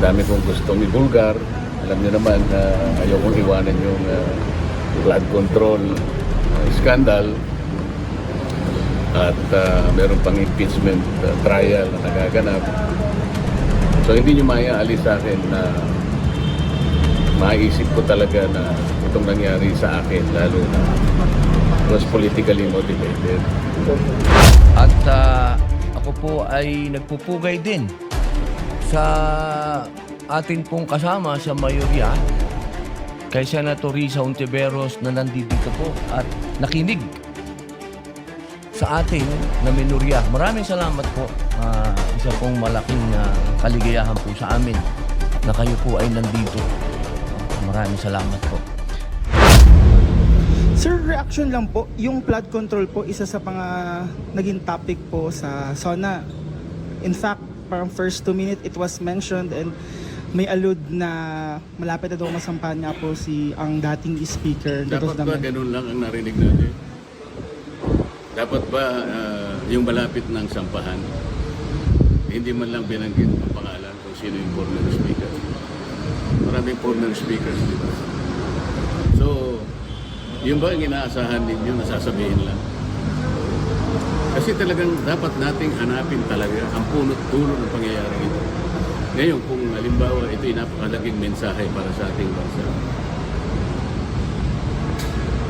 dami kong gustong ibulgar. Alam niyo naman na ayokong iwanan yung flood control scandal. At meron pang impeachment trial na nagaganap. So hindi nyo maaalis sa akin na maisip ko talaga na itong nangyari sa akin, lalo na was politically motivated. At ako po ay nagpupugay din sa atin pong kasama sa mayorya kay Senator Risa Hontiveros na nandito po at nakinig sa atin na minorya. Maraming salamat po. Isa pong malaking kaligayahan po sa amin na kayo po ay nandito. Maraming salamat po. Sir, reaction lang po, yung flood control po, isa sa mga naging topic po sa SONA. In fact, parang first 2 minutes it was mentioned and may allude na malapit na daw masampahan nga po ang dating speaker. Dapat ba ganun lang ang narinig natin? Dapat ba yung malapit ng sampahan, hindi man lang binanggit ang pangalan kung sino yung former speaker? Maraming former speakers, di ba? So, yung ba ang inaasahan ninyo na sasabihin lang? Kasi talagang dapat nating hanapin talaga ang punot-dulo ng pangyayari ito. Ngayon, kung halimbawa ito'y napakalaging mensahe para sa ating bansa,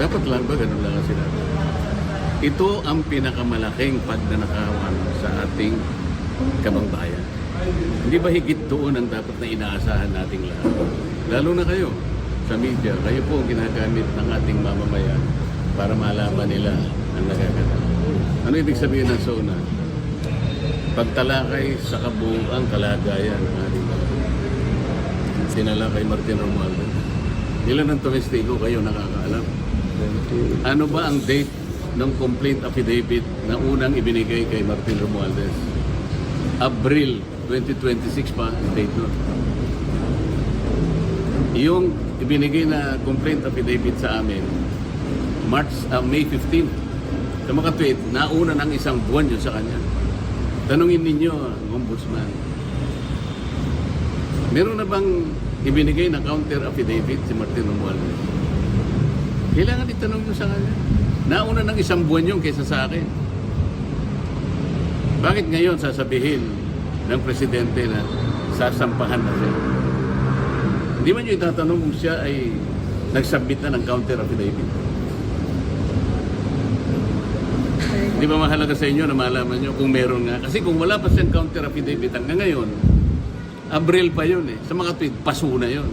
dapat lang ba ganun lang ang sinabi? Ito ang pinakamalaking pagnanakawan sa ating kabangbayan. Hindi ba higit doon ang dapat na inaasahan nating lahat? Lalo na kayo sa media, kayo po ang ginagamit ng ating mamamayan para malaman nila ang nagaganap. Ano ibig sabihin ng SONA? Pagtalakay sa kabuuang kalagayan ng ating bansa. Sinala kay Martin Romualdez. Ilan ang tumestigo kayo nakakaalam? Ano ba ang date ng complaint affidavit na unang ibinigay kay Martin Romualdez? Abril 2026 pa ang date nun. Yung ibinigay na complaint affidavit sa amin, May 15. Sa mga tweet, nauna ng isang buwan yun sa kanya. Tanungin ninyo ang ombudsman. Meron na bang ibinigay na counter affidavit si Martin Romualdez? Kailangan itanong nyo sa kanya. Nauna ng isang buwan yun kaysa sa akin. Bakit ngayon sasabihin ng presidente na sasampahan na siya? Hindi man nyo itatanong kung siya ay nagsubmit na ng counter affidavit. Di ba mahalaga sa inyo na malaman nyo kung meron nga? Kasi kung wala pa siyang counter affidavit hanggang ngayon, Abril pa yun eh. Sa mga tweet, paso na yun.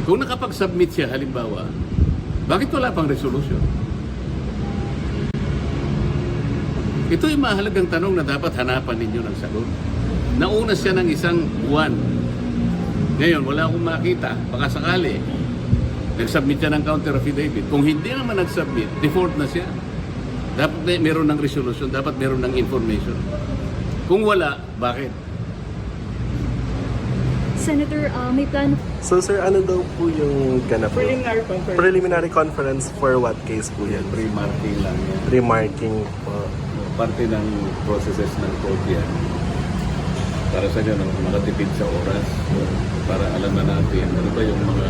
Kung nakapag-submit siya, halimbawa, bakit wala pang resolution? Ito yung mahalagang tanong na dapat hanapan ninyo ng sagot. Nauna siya ng isang buwan. Ngayon, wala akong makita. Baka sakali, nag-submit siya ng counter affidavit. Kung hindi naman nag-submit, default na siya. Dapat meron ng resolution, dapat meron ng information. Kung wala, bakit? Senator, may plan. So sir, ano daw po yung ganap? Preliminary conference. Preliminary conference for what case po yan? Pre-marking lang yan. Remarking po. Parte ng processes ng court yan. Para sa ganun, makatipid sa oras. Para alam na natin ano ba yung mga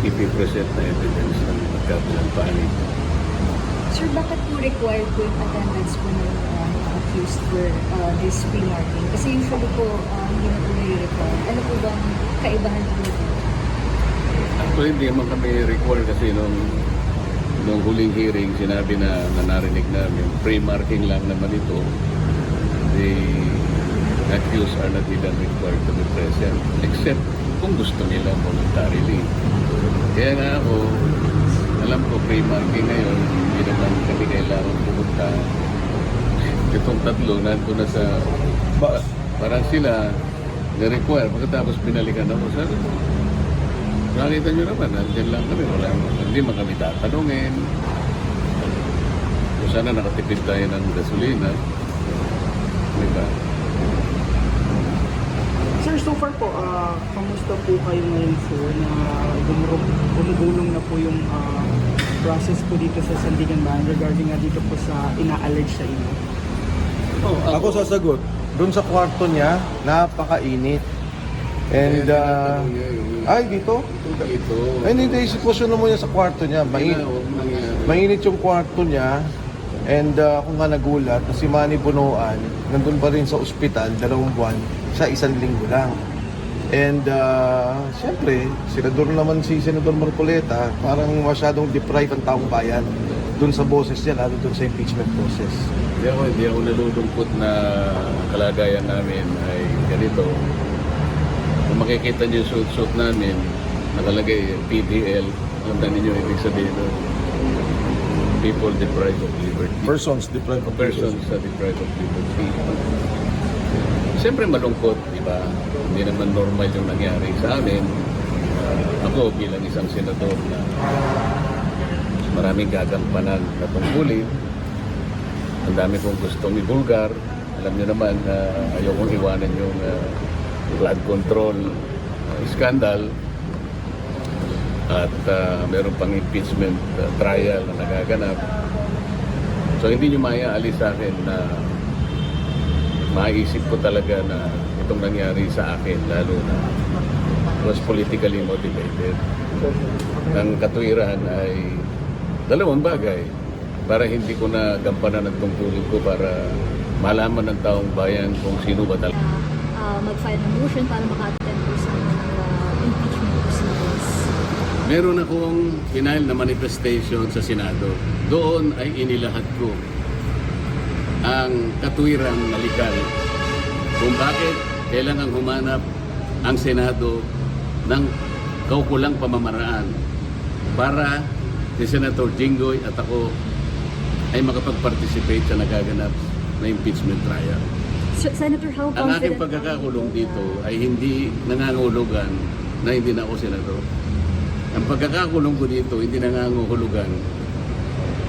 ipipresent na evidence ng magkabilang panig. Sir, bakit po required po yung attendance po ng accused for this pre-marking? Kasi usually po, hindi na po nire-require. Ano po ba ang kaibahan po dito? Actually, hindi naman kami required kasi nung huling hearing, sinabi na narinig namin, pre-marking lang naman ito. The accused are not even required to be present, except kung gusto nila voluntarily. Kaya nga ako, alam ko pre-marking ngayon, hindi naman kami kailangan pumunta. Itong tatlo, nandun na sa... Parang sila, na-require. Pagkatapos binalikan ako, sabi mo, nakita nyo naman, nandiyan lang kami. Hindi man kami tatanungin. Kung sana nakatipid tayo ng gasolina. Diba? Sir, so far po, kamusta po kayo ngayon sir na gumugulong na po yung process po dito sa Sandigan Bayan regarding nga dito po sa ina-allege sa inyo? Oh, Ako sasagot. doon sa kwarto niya, napakainit. And, ay, dito? Ito. Ay, hindi, sitwasyon mo niya sa kwarto niya. Mainit yung kwarto niya. And ako nga nagulat na si Manny Bunuan, nandun pa rin sa ospital, 2 buwan, sa 1 linggo lang. And siyempre, senador naman si Senador Marcoleta, parang masyadong deprived ang taong bayan dun sa boses niya, lalo dun sa impeachment process. Hindi ako nalulungkot na kalagayan namin ay ganito. Kung makikita niyo yung suit namin, nakalagay PDL, alam na ninyo ibig sabihin nun. People deprived of liberty. Persons deprived of Persons deprived of liberty. Siyempre malungkot, di ba? Hindi naman normal yung nangyari sa amin. Ako bilang isang senador na maraming gagampanan na tungkulin. Ang dami kong gustong ibulgar. Alam niyo naman na ayaw kong iwanan yung flood control scandal. At meron pang impeachment trial na nagaganap. So hindi nyo maaalis sa akin na maisip ko talaga na itong nangyari sa akin, lalo na was politically motivated. Ang katwiran ay 2 bagay para hindi ko na gampanan ang tungkulin ko para malaman ng taong bayan kung sino ba talaga. Mag-file ng motion para maka-attend po sa impeachment proceedings. Meron akong final na manifestation sa Senado. Doon ay inilahat ko ang katwirang na legal kung bakit kailangan humanap ang Senado ng kaukulang pamamaraan para si Senator Jinggoy at ako ay makapag-participate sa nagaganap na impeachment trial. Senator, how Ang aking confident pagkakakulong dito ay hindi nangangahulugan na hindi na ako senador. Ang pagkakakulong ko dito, hindi nangangahulugan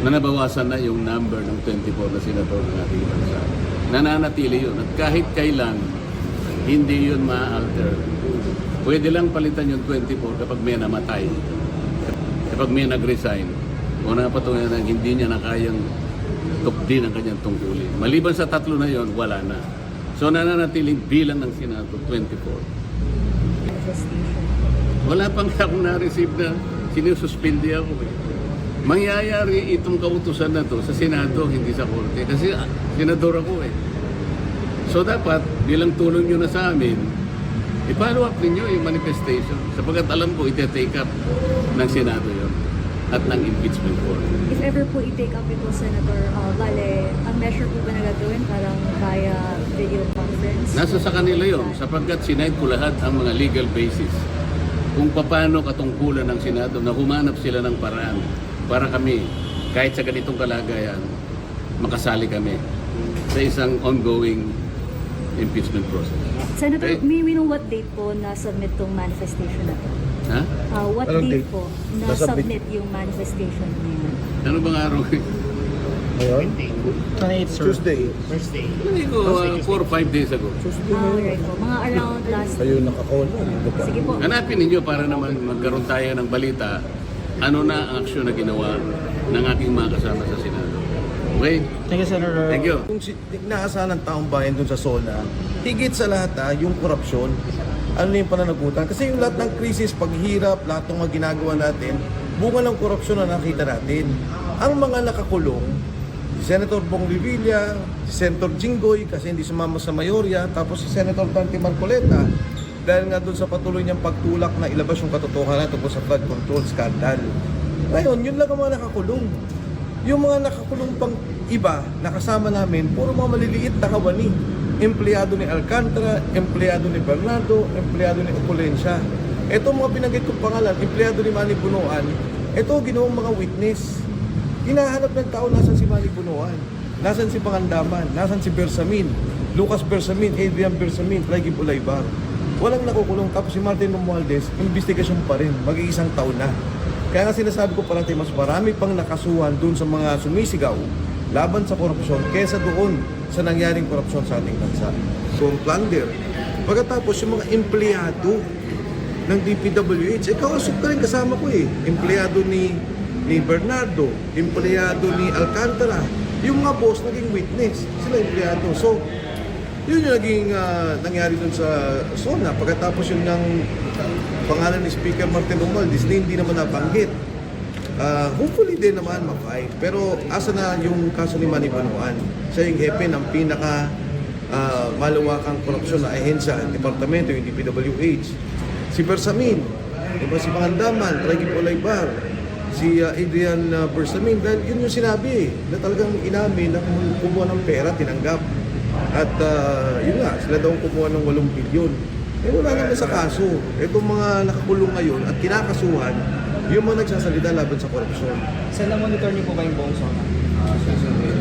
na nabawasan na yung number ng 24 na senador ng ating bansa. Nananatili yun. At kahit kailan, hindi yun ma-alter. Pwede lang palitan yung 24 kapag may namatay. Kapag may nag-resign. O napatungan na hindi niya na kayang tukdin ang kanyang tungkulin. Maliban sa 3 na yon, wala na. So nananatiling bilang ng Senado, 24. manifestation? Wala pang akong na-receive na sinususpindi ako eh. Mangyayari itong kautusan na to sa Senado, hindi sa Korte. Kasi senador ako eh. So dapat, bilang tulong nyo na sa amin, i-follow up ninyo yung manifestation. Sapagkat alam ko, iti-take up ng Senado yon at ng impeachment court. If ever po i-take up ito, Senator, bale, ang measure po ba na gagawin parang via video conference? Nasa sa kanila yon sapagkat sinaid ko lahat ang mga legal basis kung paano katungkulan ng Senado na humanap sila ng paraan para kami, kahit sa ganitong kalagayan, makasali kami sa isang ongoing impeachment process. Senator, Okay. may we know what date po na-submit tong manifestation na to? Ha? What Anong date date? po Na-submit? na-submit yung manifestation niya? Ano bang araw? Ngayon? 28, sir. Tuesday. Hindi ko, 4 or 5 days ago. Right po. Mga around last Kayo nakakawal na. Sige po. Hanapin ninyo para naman magkaroon tayo ng balita ano na ang aksyon na ginawa ng aking mga kasama sa Senado. Okay? Thank you, Senator. Thank you. Kung inaasahan ng taong bayan dun sa SONA, higit sa lahat yung korupsyon, ano yung pananagutan. Kasi yung lahat ng krisis, paghirap, lahat ng mga ginagawa natin, bunga ng korupsyon na nakita natin. Ang mga nakakulong, si Senator Bong Revilla, si Senator Jinggoy, kasi hindi sumama sa mayorya, tapos si Senator Dante Marcoleta, dahil nga dun sa patuloy niyang pagtulak na ilabas yung katotohanan tungkol sa flood control scandal. Ngayon, yun lang ang mga nakakulong. Yung mga nakakulong pang iba, nakasama namin, puro mga maliliit na kawani. Empleyado ni Alcantara, empleyado ni Bernardo, empleyado ni Opulencia. Ito mga binanggit kong pangalan, empleyado ni Manny Bunuan, ito ginawang mga witness. Hinahanap ng tao nasan si Manny Bunuan, nasan si Pangandaman, nasan si Bersamin, Lucas Bersamin, Adrian Bersamin, Plagy Bulaybar. Walang nakukulong. Tapos si Martin Romualdez, investigasyon pa rin, mag-iisang taon na. Kaya nga sinasabi ko parati, mas marami pang nakasuhan dun sa mga sumisigaw laban sa korupsyon kesa doon sa nangyaring korupsyon sa ating bansa. So, plunder. Pagkatapos, yung mga empleyado ng DPWH, kausap ka rin kasama ko eh. Empleyado ni Bernardo, empleyado ni Alcantara. Yung mga boss naging witness, sila empleyado. So, Yun yung naging nangyari dun sa SONA. Pagkatapos yun ng pangalan ni Speaker Martin Romualdez, hindi naman nabanggit. Hopefully din naman ma-fight. Pero asa na yung kaso ni Manny Banuan? Siya yung hepe ng pinaka malawakang korupsyon na ahensya, departamento, yung DPWH. Si Bersamin, diba, si Pangandaman, Reggie Olaybar, si Adrian Bersamin, dahil yun yung sinabi na talagang inamin na kumuha ng pera, tinanggap. At yun nga, sila daw kumuha ng 8 bilyon. Wala naman sa kaso. Itong mga nakakulong ngayon at kinakasuhan, yung mga nagsasalita laban sa korupsyon. Sa na-monitor niyo po ba yung buong SONA?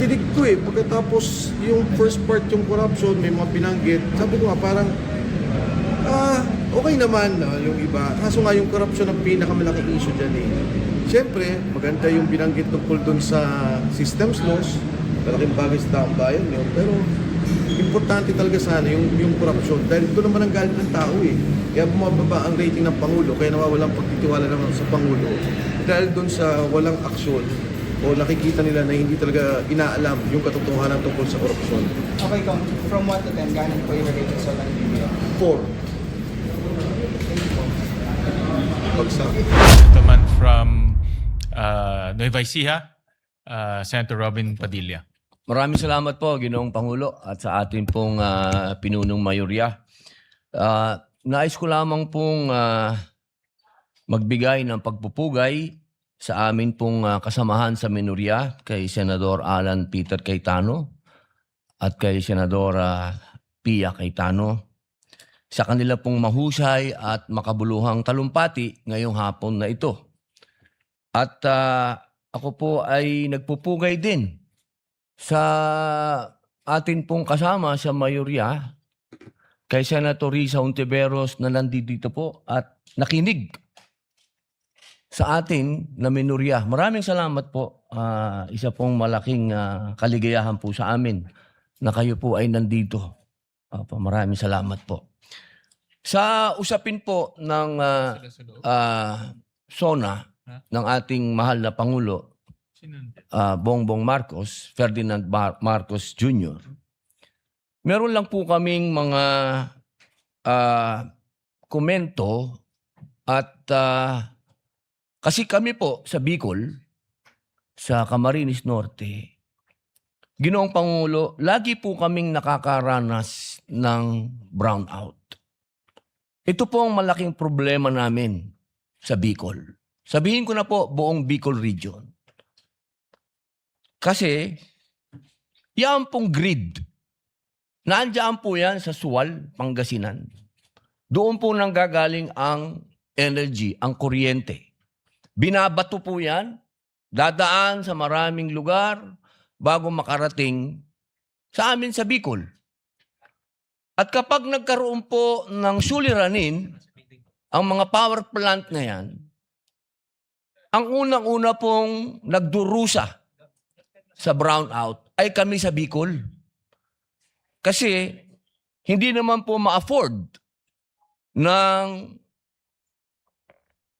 Tinig ko pagkatapos yung first part yung corruption, may mga binanggit, sabi ko nga parang, okay naman yung iba. Kaso nga yung corruption ang pinakamalaking issue dyan Siyempre, maganda yung binanggit tungkol dun sa systems laws, malaking bagay sa taong bayan yun, pero importante talaga sana yung corruption dahil ito naman ang galit ng tao Kaya bumababa ang rating ng Pangulo, kaya nawawalang pagtitiwala naman sa Pangulo dahil dun sa walang aksyon o nakikita nila na hindi talaga inaalam yung katotohanan tungkol sa korupsyon. Okay, Kong, from 1 to 10, gaano po yung rating sa SONA ni BBM? 4. Bagsak. Gentleman from Nueva Ecija, Senator Robin Padilla. Maraming salamat po, Ginoong Pangulo, at sa ating pong pinunong mayorya. Nais ko lamang pong magbigay ng pagpupugay sa amin pong kasamahan sa minorya kay Senador Alan Peter Cayetano at kay Senadora Pia Cayetano sa kanila pong mahusay at makabuluhang talumpati ngayong hapon na ito. At ako po ay nagpupugay din sa atin pong kasama sa mayorya kay Senator Risa Hontiveros na nandito po at nakinig sa atin na minorya. Maraming salamat po. Isa pong malaking kaligayahan po sa amin na kayo po ay nandito. Maraming salamat po. Sa usapin po ng SONA ng ating mahal na Pangulo, Bongbong Marcos, Ferdinand Marcos Jr., meron lang po kaming mga komento at kasi kami po sa Bicol, sa Camarines Norte, Ginoong Pangulo, lagi po kaming nakakaranas ng brownout. Ito po ang malaking problema namin sa Bicol. Sabihin ko na po buong Bicol region. Kasi, yan pong grid. Nandiyan po yan sa Suwal, Pangasinan. Doon po nanggagaling ang energy, ang kuryente. Binabato po yan, dadaan sa maraming lugar bago makarating sa amin sa Bicol. At kapag nagkaroon po ng suliranin, ang mga power plant na yan, ang unang-una pong nagdurusa sa brownout ay kami sa Bicol. Kasi hindi naman po ma-afford ng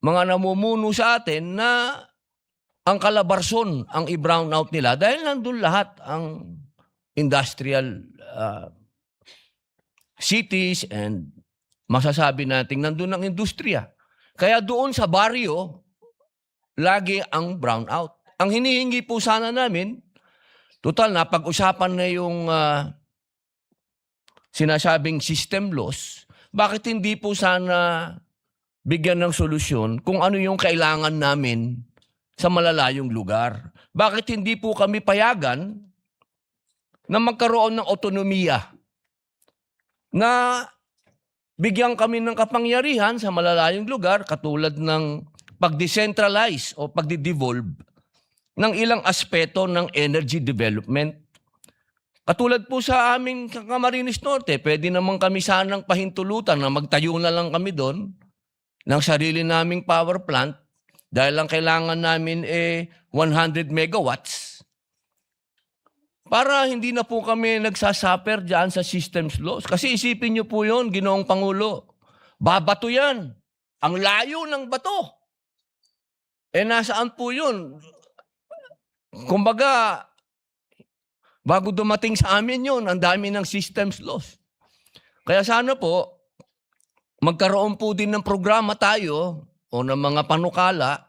mga namumuno sa atin na ang Calabarzon ang i-brownout nila dahil nandun lahat ang industrial cities and masasabi natin nandun ang industriya. Kaya doon sa baryo, lagi ang brownout. Ang hinihingi po sana namin, total napag-usapan na yung sinasabing system loss, bakit hindi po sana bigyan ng solusyon kung ano yung kailangan namin sa malalayong lugar? Bakit hindi po kami payagan na magkaroon ng otonomiya na bigyan kami ng kapangyarihan sa malalayong lugar katulad ng pag-decentralize o pag-devolve ng ilang aspeto ng energy development. Katulad po sa aming Camarines Norte, pwede naman kami sanang pahintulutan na magtayo na lang kami doon ng sarili naming power plant dahil ang kailangan namin 100 megawatts para hindi na po kami nagsasuffer dyan sa systems loss. Kasi isipin niyo po yun, Ginoong Pangulo, babato yan. Ang layo ng bato. Nasaan po yun? Kumbaga, Bago dumating sa amin yon, ang dami ng systems loss. Kaya sana po, magkaroon po din ng programa tayo o ng mga panukala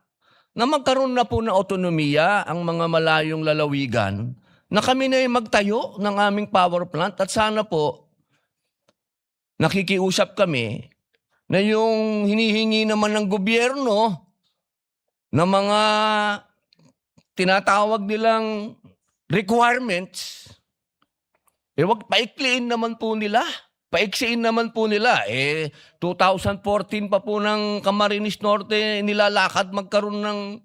na magkaroon na po ng autonomiya ang mga malayong lalawigan na kami na yung magtayo ng aming power plant at sana po nakikiusap kami na yung hinihingi naman ng gobyerno na mga tinatawag nilang requirements, wag paikliin naman po nila. Paiksiin naman po nila. 2014 pa po ng Camarines Norte nilalakad magkaroon ng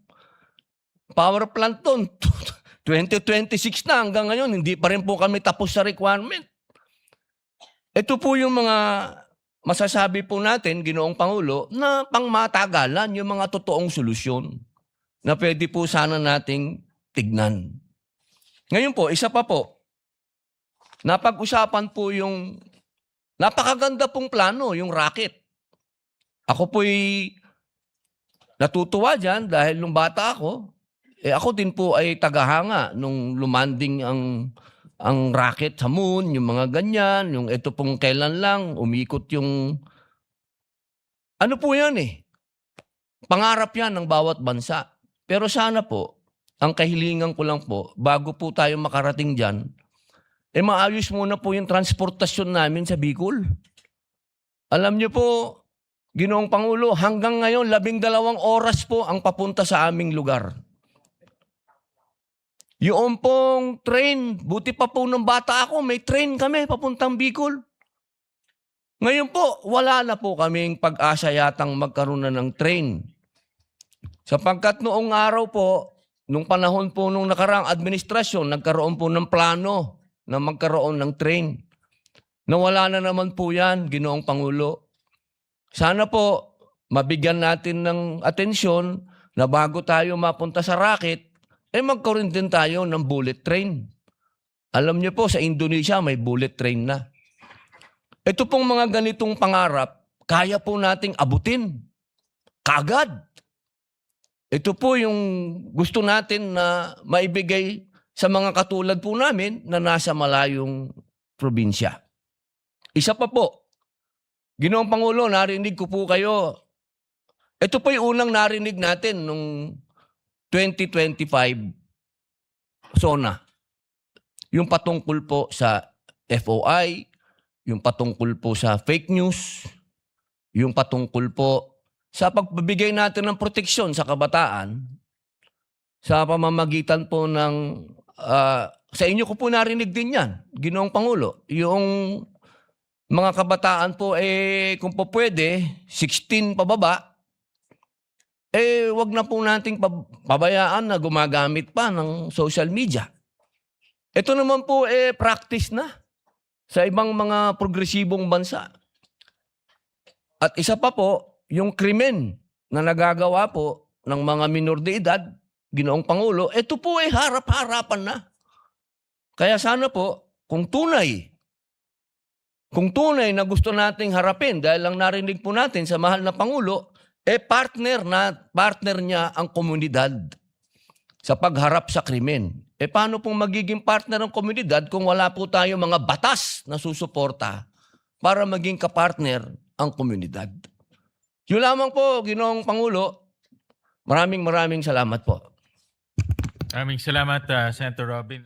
power plant doon. 2026 na hanggang ngayon, hindi pa rin po kami tapos sa requirement. Ito po yung mga masasabi po natin, Ginoong Pangulo, na pangmatagalan yung mga totoong solusyon na pwede po sana nating tignan. Ngayon po, isa pa po, napag-usapan po yung napakaganda pong plano, yung rocket. Ako po'y natutuwa dyan dahil nung bata ako, ako din po ay tagahanga nung lumanding ang rocket sa moon, yung mga ganyan, yung ito pong kailan lang, umikot yung... Ano po yan pangarap yan ng bawat bansa. Pero sana po, ang kahilingan ko lang po, bago po tayo makarating dyan, maayos muna po yung transportasyon namin sa Bicol. Alam niyo po, Ginoong Pangulo, hanggang ngayon, 12 oras po ang papunta sa aming lugar. Yung pong train, buti pa po nung bata ako, may train kami papuntang Bicol. Ngayon po, wala na po kaming pag-asa yatang magkaroon na ng train. Sapagkat noong araw po, nung panahon po nung nakaraang administrasyon, nagkaroon po ng plano na magkaroon ng train. Nawala na naman po yan, Ginoong Pangulo. Sana po, mabigyan natin ng atensyon na bago tayo mapunta sa rocket, magkaroon din tayo ng bullet train. Alam niyo po, sa Indonesia may bullet train na. Ito pong mga ganitong pangarap, kaya po nating abutin. Kagad. Ito po yung gusto natin na maibigay sa mga katulad po namin na nasa malayong probinsya. Isa pa po, Ginoong Pangulo, narinig ko po kayo. Ito po yung unang narinig natin nung 2025 SONA. Yung patungkol po sa FOI, yung patungkol po sa fake news, yung patungkol po sa pagbibigay natin ng proteksyon sa kabataan sa pamamagitan po ng sa inyo ko po narinig din yan, Ginoong Pangulo. Yung mga kabataan po, kung po pwede, 16 pababa, wag na po nating pabayaan na gumagamit pa ng social media. Ito naman po, practice na sa ibang mga progresibong bansa. At isa pa po, yung krimen na nagagawa po ng mga minor de edad, Ginoong Pangulo, ito po harap-harapan na. Kaya sana po, kung tunay na gusto nating harapin, dahil lang narinig po natin sa mahal na Pangulo, partner niya ang komunidad sa pagharap sa krimen. Paano pong magiging partner ng komunidad kung wala po tayo mga batas na susuporta para maging kapartner ang komunidad? Yun lamang po, Ginoong Pangulo. Maraming salamat po. Maraming salamat, Senator Robin.